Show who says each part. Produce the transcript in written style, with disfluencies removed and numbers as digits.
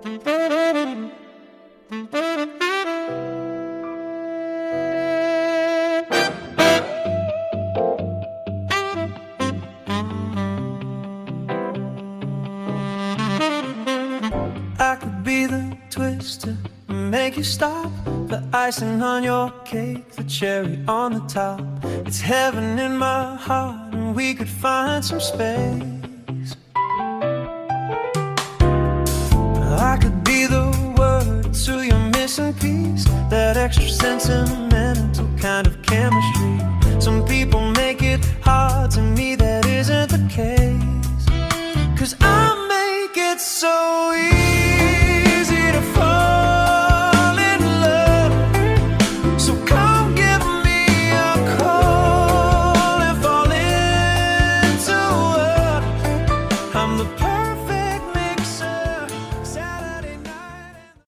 Speaker 1: I could be the twister, make you stop, the icing on your cake, the cherry on the top. It's heaven in my heart, and we could find some space. I could be the word to your missing piece, that extra sentimental kind of chemistry. Some people make it hard, to me that isn't the case. 'Cause